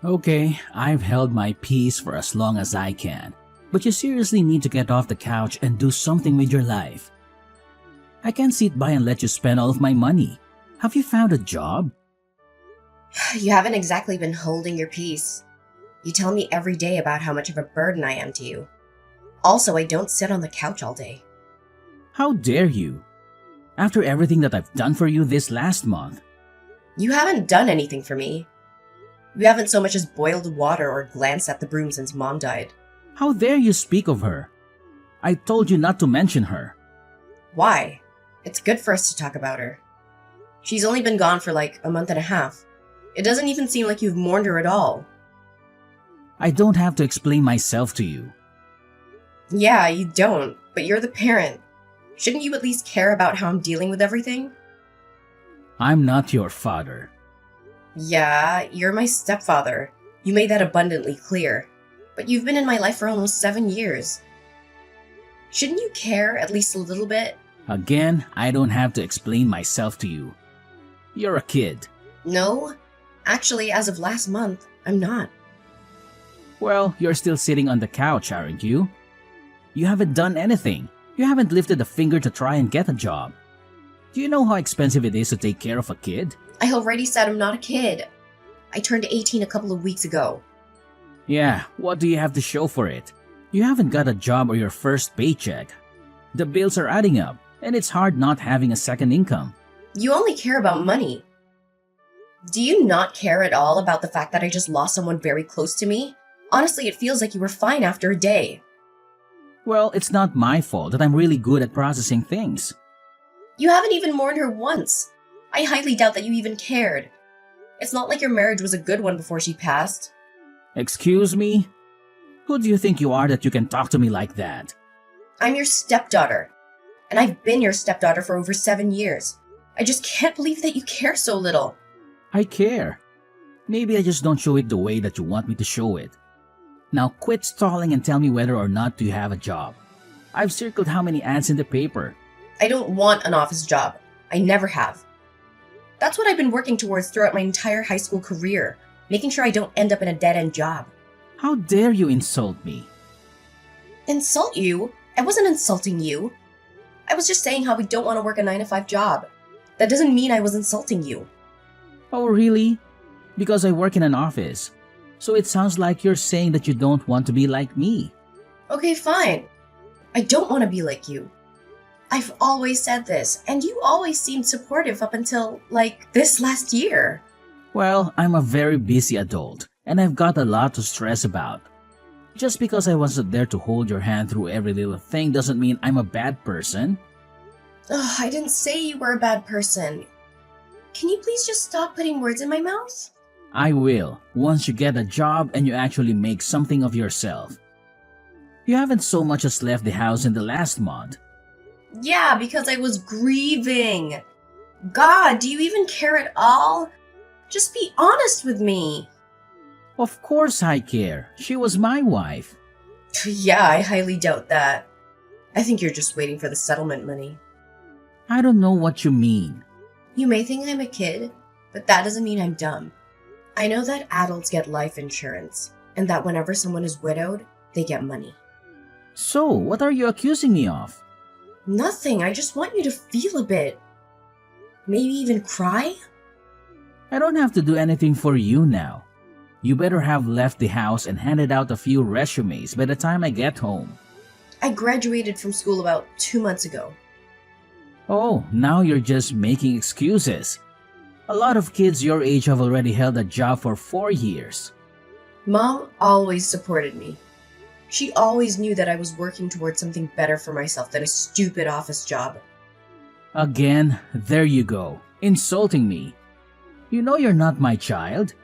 Okay, I've held my peace for as long as I can. But you seriously need to get off the couch and do something with your life. I can't sit by and let you spend all of my money. Have you found a job? You haven't exactly been holding your peace. You tell me every day about how much of a burden I am to you. Also, I don't sit on the couch all day. How dare you? After everything that I've done for you this last month. You haven't done anything for me. You haven't so much as boiled water or glanced at the broom since Mom died. How dare you speak of her? I told you not to mention her. Why? It's good for us to talk about her. She's only been gone for like a month and a half. It doesn't even seem like you've mourned her at all. I don't have to explain myself to you. Yeah, you don't, but you're the parent. Shouldn't you at least care about how I'm dealing with everything? I'm not your father. Yeah, you're my stepfather. You made that abundantly clear. But you've been in my life for almost 7 years. Shouldn't you care at least a little bit? Again, I don't have to explain myself to you. You're a kid. No. Actually, as of last month, I'm not. Well, you're still sitting on the couch, aren't you? You haven't done anything. You haven't lifted a finger to try and get a job. Do you know how expensive it is to take care of a kid? I already said I'm not a kid. I turned 18 a couple of weeks ago. Yeah, what do you have to show for it? You haven't got a job or your first paycheck. The bills are adding up, and it's hard not having a second income. You only care about money. Do you not care at all about the fact that I just lost someone very close to me? Honestly, it feels like you were fine after a day. Well, it's not my fault that I'm really good at processing things. You haven't even mourned her once. I highly doubt that you even cared. It's not like your marriage was a good one before she passed. Excuse me? Who do you think you are that you can talk to me like that? I'm your stepdaughter. And I've been your stepdaughter for over 7 years. I just can't believe that you care so little. I care. Maybe I just don't show it the way that you want me to show it. Now quit stalling and tell me whether or not you have a job. I've circled how many ads in the paper. I don't want an office job. I never have. That's what I've been working towards throughout my entire high school career, making sure I don't end up in a dead-end job. How dare you insult me? Insult you? I wasn't insulting you. I was just saying how we don't want to work a 9-to-5 job. That doesn't mean I was insulting you. Oh, really? Because I work in an office. So it sounds like you're saying that you don't want to be like me. Okay, fine. I don't want to be like you. I've always said this, and you always seemed supportive up until, like, this last year. Well, I'm a very busy adult, and I've got a lot to stress about. Just because I wasn't there to hold your hand through every little thing doesn't mean I'm a bad person. Ugh, I didn't say you were a bad person. Can you please just stop putting words in my mouth? I will, once you get a job and you actually make something of yourself. You haven't so much as left the house in the last month. Yeah, because I was grieving. God, do you even care at all? Just be honest with me. Of course I care. She was my wife. Yeah, I highly doubt that. I think you're just waiting for the settlement money. I don't know what you mean. You may think I'm a kid, but that doesn't mean I'm dumb. I know that adults get life insurance, and that whenever someone is widowed, they get money. So, what are you accusing me of? Nothing, I just want you to feel a bit. Maybe even cry? I don't have to do anything for you now. You better have left the house and handed out a few resumes by the time I get home. I graduated from school about 2 months ago. Oh, now you're just making excuses. A lot of kids your age have already held a job for 4 years. Mom always supported me. She always knew that I was working towards something better for myself than a stupid office job. Again, there you go, insulting me. You know you're not my child.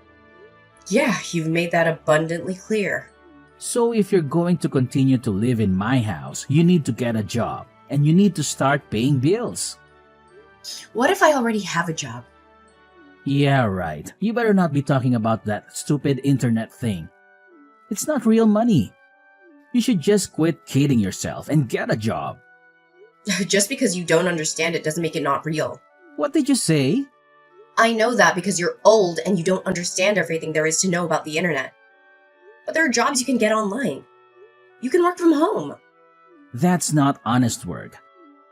Yeah, you've made that abundantly clear. So if you're going to continue to live in my house, you need to get a job, and you need to start paying bills. What if I already have a job? Yeah, right. You better not be talking about that stupid internet thing. It's not real money. You should just quit kidding yourself and get a job. Just because you don't understand it doesn't make it not real. What did you say? I know that because you're old and you don't understand everything there is to know about the internet. But there are jobs you can get online. You can work from home. That's not honest work.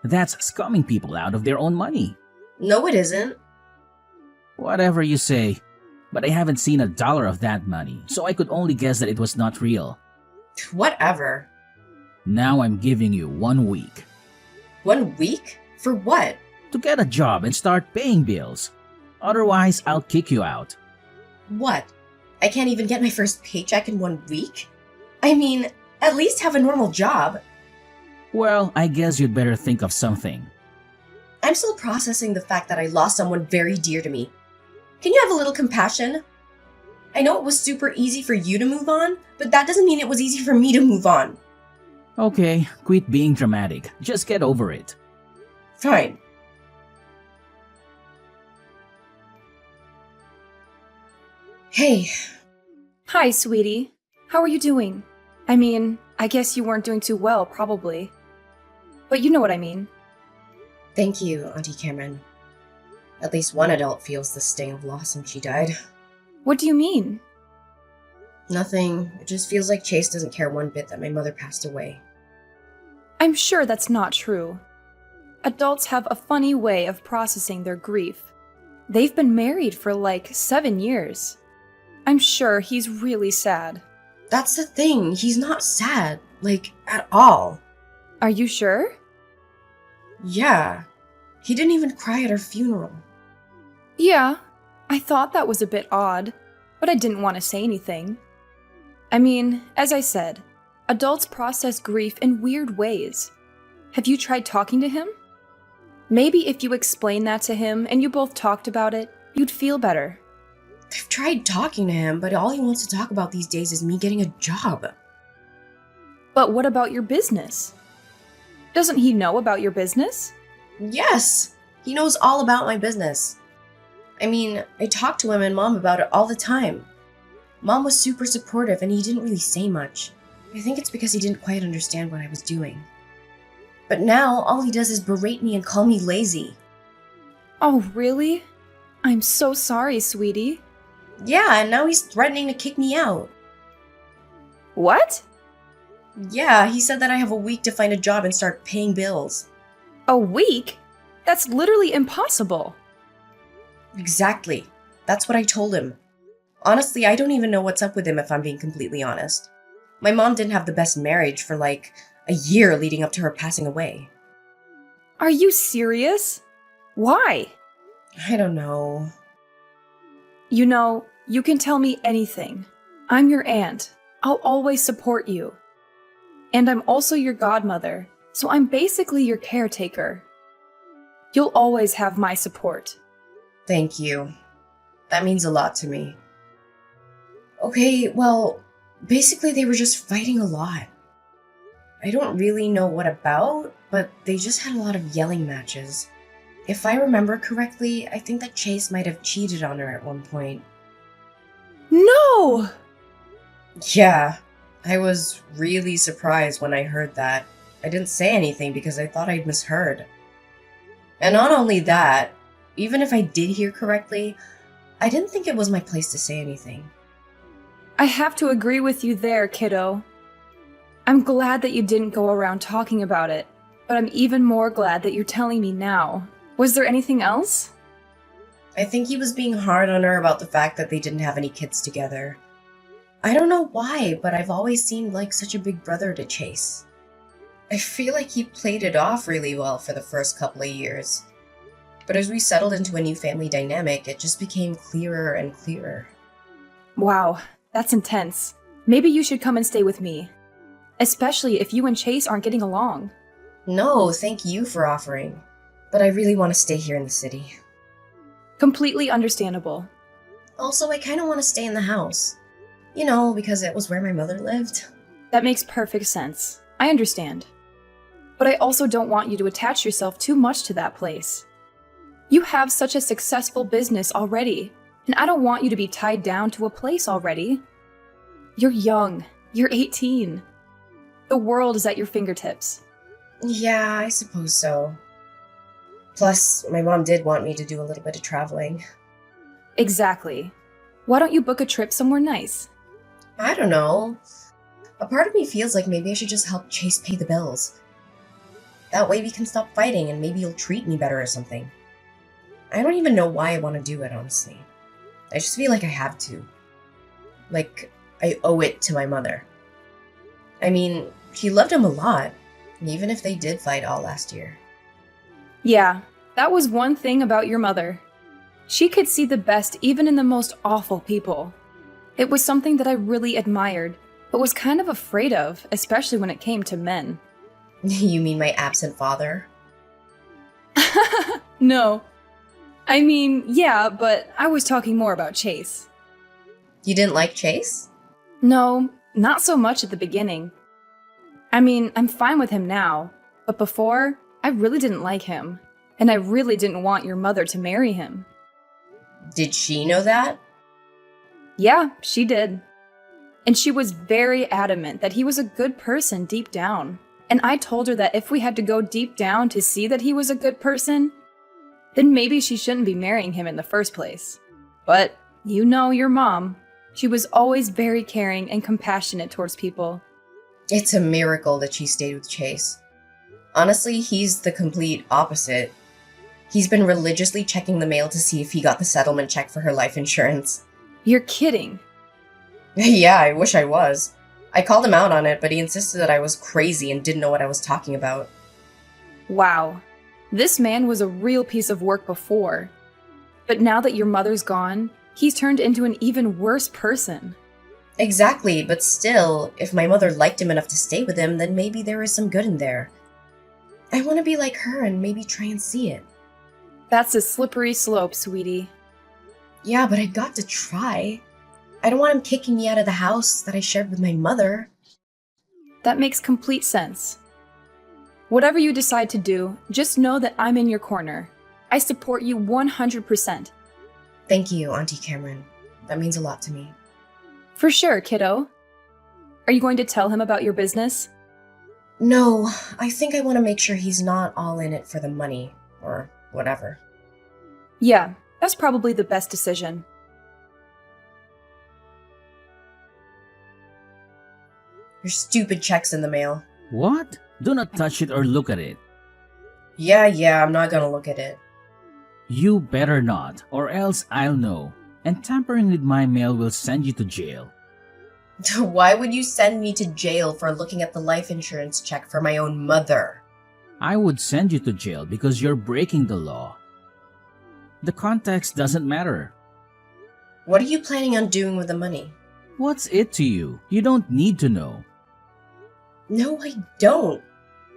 That's scumming people out of their own money. No, it isn't. Whatever you say, but I haven't seen $1 of that money, so I could only guess that it was not real. Whatever. Now I'm giving you 1 week 1 week? For what? to get a job and start paying bills. Otherwise, I'll kick you out. What? I can't even get my first paycheck in 1 week? I mean, at least have a normal job. Well, I guess you'd better think of something. I'm still processing the fact that I lost someone very dear to me. Can you have a little compassion? I know it was super easy for you to move on, but that doesn't mean it was easy for me to move on. Okay, quit being dramatic. Just get over it. Fine. Hey, Hi, sweetie. How are you doing? I mean, I guess you weren't doing too well, probably. But you know what I mean. thank you, Auntie Cameron. At least one adult feels the sting of loss since she died. What do you mean? Nothing. It just feels like Chase doesn't care one bit that my mother passed away. I'm sure that's not true. Adults have a funny way of processing their grief. They've been married for like 7 years. I'm sure he's really sad. That's the thing. He's not sad. Like, at all. Are you sure? Yeah. He didn't even cry at her funeral. Yeah, I thought that was a bit odd, but I didn't want to say anything. I mean, as I said, adults process grief in weird ways. Have you tried talking to him? Maybe if you explained that to him and you both talked about it, you'd feel better. I've tried talking to him, but all he wants to talk about these days is me getting a job. But what about your business? Doesn't he know about your business? Yes! He knows all about my business. I mean, I talk to him and Mom about it all the time. Mom was super supportive and he didn't really say much. I think it's because he didn't quite understand what I was doing. But now, all he does is berate me and call me lazy. Oh, really? I'm so sorry, sweetie. Yeah, and now he's threatening to kick me out. What? Yeah, he said that I have a week to find a job and start paying bills. A week? That's literally impossible. Exactly. That's what I told him. Honestly, I don't even know what's up with him if I'm being completely honest. My mom didn't have the best marriage for like a year leading up to her passing away. Are you serious? Why? I don't know. You know, you can tell me anything. I'm your aunt. I'll always support you. And I'm also your godmother, so I'm basically your caretaker. You'll always have my support. Thank you. That means a lot to me. Okay, well, basically they were just fighting a lot. I don't really know what about, but they just had a lot of yelling matches. If I remember correctly, I think that Chase might have cheated on her at one point. No! Yeah, I was really surprised when I heard that. I didn't say anything because I thought I'd misheard. And not only that, even if I did hear correctly, I didn't think it was my place to say anything. I have to agree with you there, kiddo. I'm glad that you didn't go around talking about it, but I'm even more glad that you're telling me now. Was there anything else? I think he was being hard on her about the fact that they didn't have any kids together. I don't know why, but I've always seemed like such a big brother to Chase. I feel like he played it off really well for the first couple of years. But as we settled into a new family dynamic, it just became clearer and clearer. Wow, that's intense. Maybe you should come and stay with me. Especially if you and Chase aren't getting along. No, thank you for offering. But I really want to stay here in the city. Completely understandable. Also, I kind of want to stay in the house. You know, because it was where my mother lived. That makes perfect sense. I understand. But I also don't want you to attach yourself too much to that place. You have such a successful business already, and I don't want you to be tied down to a place already. You're young. You're 18. The world is at your fingertips. Yeah, I suppose so. Plus, my mom did want me to do a little bit of traveling. Exactly. Why don't you book a trip somewhere nice? I don't know. A part of me feels like maybe I should just help Chase pay the bills. That way we can stop fighting and maybe he'll treat me better or something. I don't even know why I want to do it, honestly. I just feel like I have to. Like, I owe it to my mother. I mean, she loved him a lot, even if they did fight all last year. Yeah, that was one thing about your mother. She could see the best even in the most awful people. It was something that I really admired, but was kind of afraid of, especially when it came to men. You mean my absent father? No. I mean, yeah, but I was talking more about Chase. You didn't like Chase? No, not so much at the beginning. I mean, I'm fine with him now, but before, I really didn't like him, and I really didn't want your mother to marry him. Did she know that? Yeah, she did. And she was very adamant that he was a good person deep down. And I told her that if we had to go deep down to see that he was a good person, then maybe she shouldn't be marrying him in the first place. But you know your mom. She was always very caring and compassionate towards people. It's a miracle that she stayed with Chase. Honestly, he's the complete opposite. He's been religiously checking the mail to see if he got the settlement check for her life insurance. You're kidding. Yeah, I wish I was. I called him out on it, but he insisted that I was crazy and didn't know what I was talking about. Wow. This man was a real piece of work before. But now that your mother's gone, he's turned into an even worse person. Exactly, but still, if my mother liked him enough to stay with him, then maybe there is some good in there. I want to be like her and maybe try and see it. That's a slippery slope, sweetie. Yeah, but I got to try. I don't want him kicking me out of the house that I shared with my mother. That makes complete sense. Whatever you decide to do, just know that I'm in your corner. I support you 100%. Thank you, Auntie Cameron. That means a lot to me. For sure, kiddo. Are you going to tell him about your business? No, I think I want to make sure he's not all in it for the money, or whatever. Yeah, that's probably the best decision. Your stupid check's in the mail. What? Do not touch it or look at it. Yeah, I'm not gonna look at it. You better not, or else I'll know. And tampering with my mail will send you to jail. Why would you send me to jail for looking at the life insurance check for my own mother? I would send you to jail because you're breaking the law. The context doesn't matter. What are you planning on doing with the money? What's it to you? You don't need to know. No, I don't.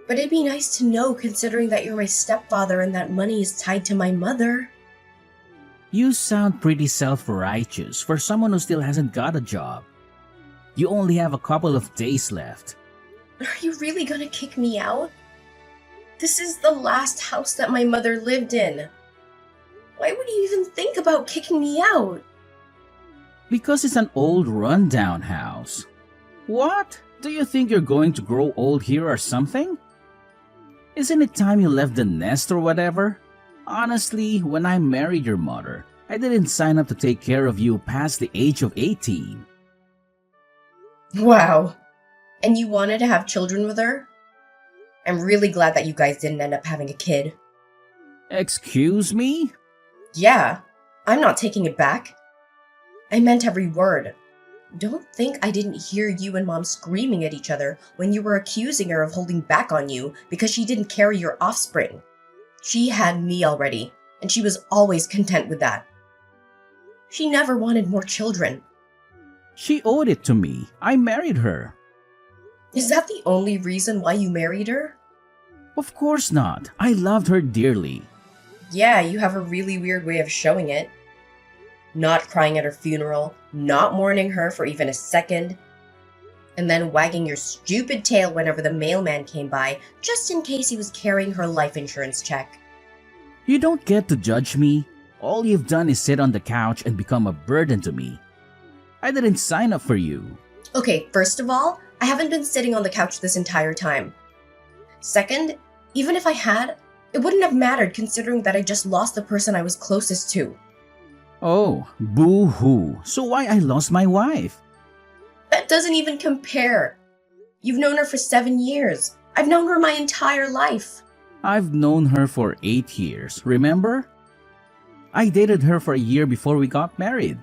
But it'd be nice to know considering that you're my stepfather and that money is tied to my mother. You sound pretty self-righteous for someone who still hasn't got a job. You only have a couple of days left. Are you really gonna kick me out? This is the last house that my mother lived in. Why would you even think about kicking me out? Because it's an old rundown house. What? Do you think you're going to grow old here or something? Isn't it time you left the nest or whatever? Honestly, when I married your mother, I didn't sign up to take care of you past the age of 18. Wow. And you wanted to have children with her? I'm really glad that you guys didn't end up having a kid. Excuse me? Yeah, I'm not taking it back. I meant every word. Don't think I didn't hear you and Mom screaming at each other when you were accusing her of holding back on you because she didn't carry your offspring. She had me already, and she was always content with that. She never wanted more children. She owed it to me. I married her. Is that the only reason why you married her? Of course not. I loved her dearly. Yeah, you have a really weird way of showing it. Not crying at her funeral, not mourning her for even a second, and then wagging your stupid tail whenever the mailman came by, just in case he was carrying her life insurance check. You don't get to judge me. All you've done is sit on the couch and become a burden to me. I didn't sign up for you. Okay, first of all, I haven't been sitting on the couch this entire time. Second, even if I had, it wouldn't have mattered considering that I just lost the person I was closest to. Oh, boo-hoo. So why I lost my wife? That doesn't even compare. You've known her for 7 years. I've known her my entire life. I've known her for 8 years, remember? I dated her for a year before we got married.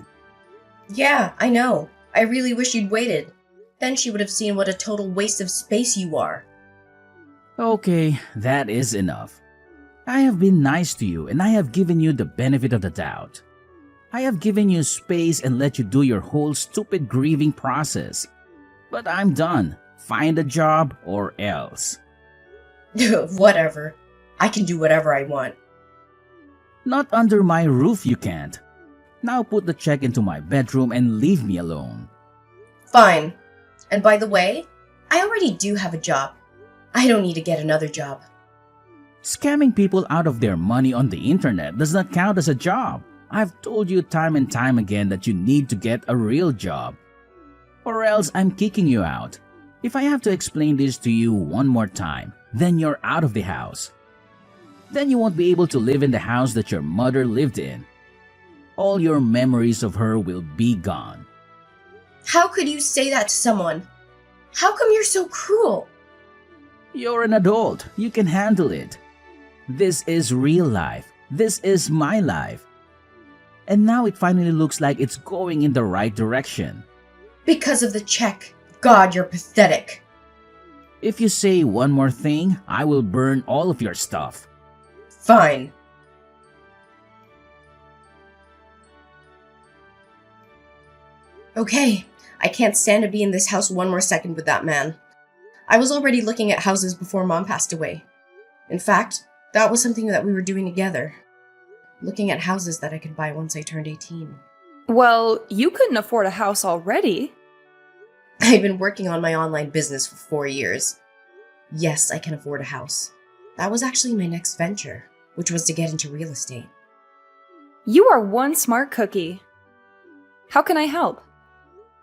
Yeah, I know. I really wish you'd waited. Then she would have seen what a total waste of space you are. Okay, that is enough. I have been nice to you and I have given you the benefit of the doubt. I have given you space and let you do your whole stupid grieving process. But I'm done. Find a job or else. Whatever. I can do whatever I want. Not under my roof you can't. Now put the check into my bedroom and leave me alone. Fine. And by the way, I already do have a job. I don't need to get another job. Scamming people out of their money on the internet does not count as a job. I've told you time and time again that you need to get a real job. Or else I'm kicking you out. If I have to explain this to you one more time, then you're out of the house. Then you won't be able to live in the house that your mother lived in. All your memories of her will be gone. How could you say that to someone? How come you're so cruel? You're an adult. You can handle it. This is real life. This is my life. And now it finally looks like it's going in the right direction. Because of the check. God, you're pathetic. If you say one more thing, I will burn all of your stuff. Fine. Okay, I can't stand to be in this house one more second with that man. I was already looking at houses before Mom passed away. In fact, that was something that we were doing together. Looking at houses that I could buy once I turned 18. Well, you couldn't afford a house already. I've been working on my online business for 4 years. Yes, I can afford a house. That was actually my next venture, which was to get into real estate. You are one smart cookie. How can I help?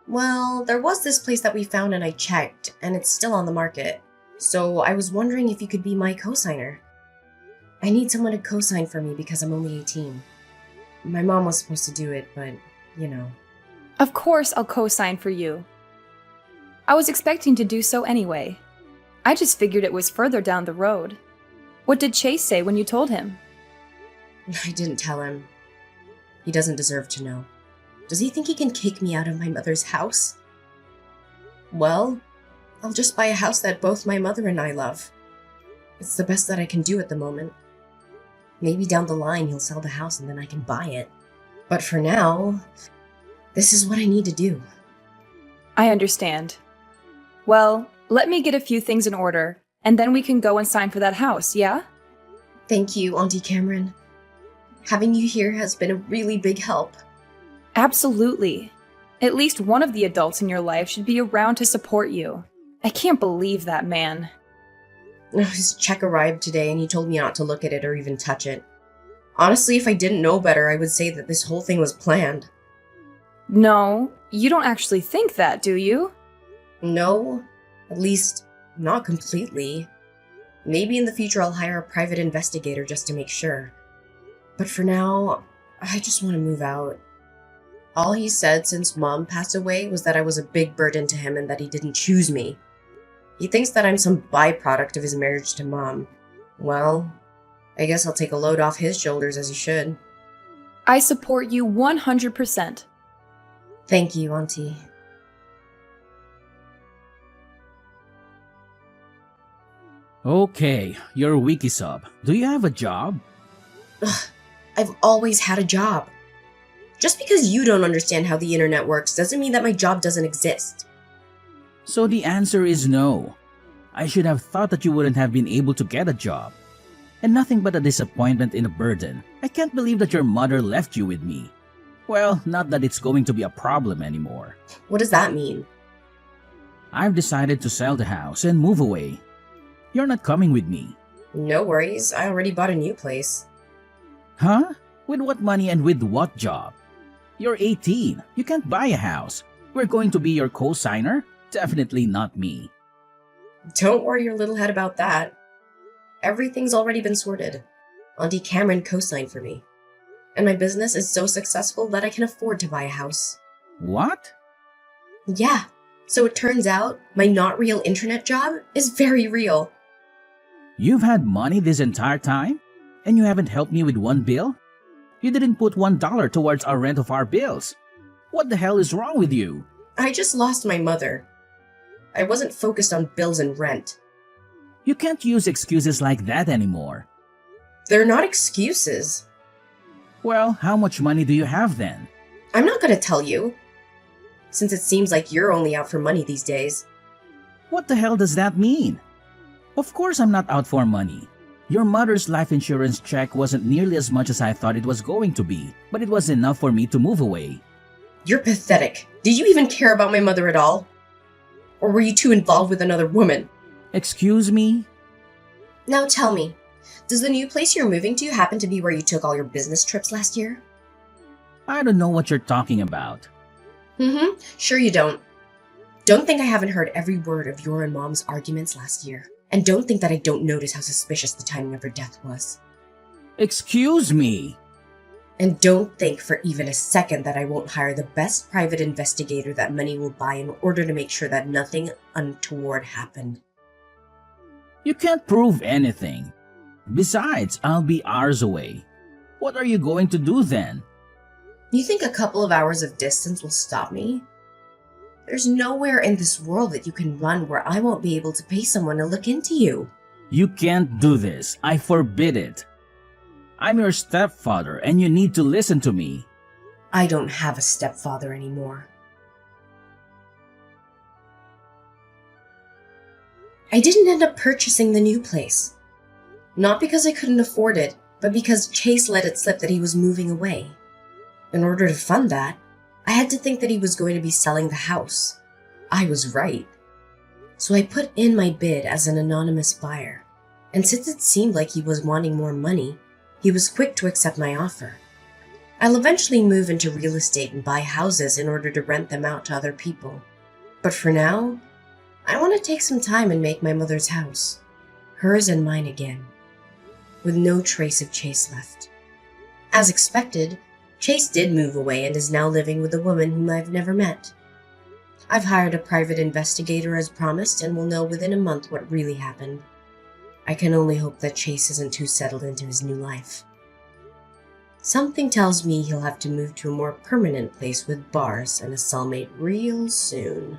Well, there was this place that we found and I checked, and it's still on the market. So I was wondering if you could be my co-signer. I need someone to co-sign for me because I'm only 18. My mom was supposed to do it, but, you know. Of course I'll co-sign for you. I was expecting to do so anyway. I just figured it was further down the road. What did Chase say when you told him? I didn't tell him. He doesn't deserve to know. Does he think he can kick me out of my mother's house? Well, I'll just buy a house that both my mother and I love. It's the best that I can do at the moment. Maybe down the line he'll sell the house and then I can buy it. But for now, this is what I need to do. I understand. Well, let me get a few things in order, and then we can go and sign for that house, yeah? Thank you, Auntie Cameron. Having you here has been a really big help. Absolutely. At least one of the adults in your life should be around to support you. I can't believe that man. His check arrived today and he told me not to look at it or even touch it. Honestly, if I didn't know better, I would say that this whole thing was planned. No, you don't actually think that, do you? No, at least not completely. Maybe in the future I'll hire a private investigator just to make sure. But for now, I just want to move out. All he said since Mom passed away was that I was a big burden to him and that he didn't choose me. He thinks that I'm some byproduct of his marriage to Mom. Well, I guess I'll take a load off his shoulders as he should. I support you 100%. Thank you, Auntie. Okay, you're wiki sub. Do you have a job? Ugh, I've always had a job. Just because you don't understand how the internet works doesn't mean that my job doesn't exist. So the answer is no. I should have thought that you wouldn't have been able to get a job. And nothing but a disappointment and a burden. I can't believe that your mother left you with me. Well, not that it's going to be a problem anymore. What does that mean? I've decided to sell the house and move away. You're not coming with me. No worries, I already bought a new place. Huh? With what money and with what job? You're 18. You can't buy a house. We're going to be your co-signer? Definitely not me. Don't worry your little head about that. Everything's already been sorted. Auntie Cameron co-signed for me. and my business is so successful that I can afford to buy a house. What? Yeah, so it turns out my not real internet job is very real. You've had money this entire time? And you haven't helped me with one bill? You didn't put $1 towards our rent of our bills. What the hell is wrong with you? I just lost my mother. I wasn't focused on bills and rent. You can't use excuses like that anymore. They're not excuses. Well, how much money do you have then? I'm not gonna tell you, since it seems like you're only out for money these days. What the hell does that mean? Of course I'm not out for money. Your mother's life insurance check wasn't nearly as much as I thought it was going to be, but it was enough for me to move away. You're pathetic. Did you even care about my mother at all? Or were you too involved with another woman? Excuse me? Now tell me, does the new place you're moving to happen to be where you took all your business trips last year? I don't know what you're talking about. Sure you don't. Don't think I haven't heard every word of your and Mom's arguments last year. And don't think that I don't notice how suspicious the timing of her death was. Excuse me? And don't think for even a second that I won't hire the best private investigator that money will buy in order to make sure that nothing untoward happened. You can't prove anything. Besides, I'll be hours away. What are you going to do then? You think a couple of hours of distance will stop me? There's nowhere in this world that you can run where I won't be able to pay someone to look into you. You can't do this. I forbid it. I'm your stepfather and you need to listen to me. I don't have a stepfather anymore. I didn't end up purchasing the new place. Not because I couldn't afford it, but because Chase let it slip that he was moving away. In order to fund that, I had to think that he was going to be selling the house. I was right. So I put in my bid as an anonymous buyer. And since it seemed like he was wanting more money, he was quick to accept my offer. I'll eventually move into real estate and buy houses in order to rent them out to other people. But for now, I want to take some time and make my mother's house, hers and mine again, with no trace of Chase left. As expected, Chase did move away and is now living with a woman whom I've never met. I've hired a private investigator as promised and will know within a month what really happened. I can only hope that Chase isn't too settled into his new life. Something tells me he'll have to move to a more permanent place with bars and a cellmate real soon.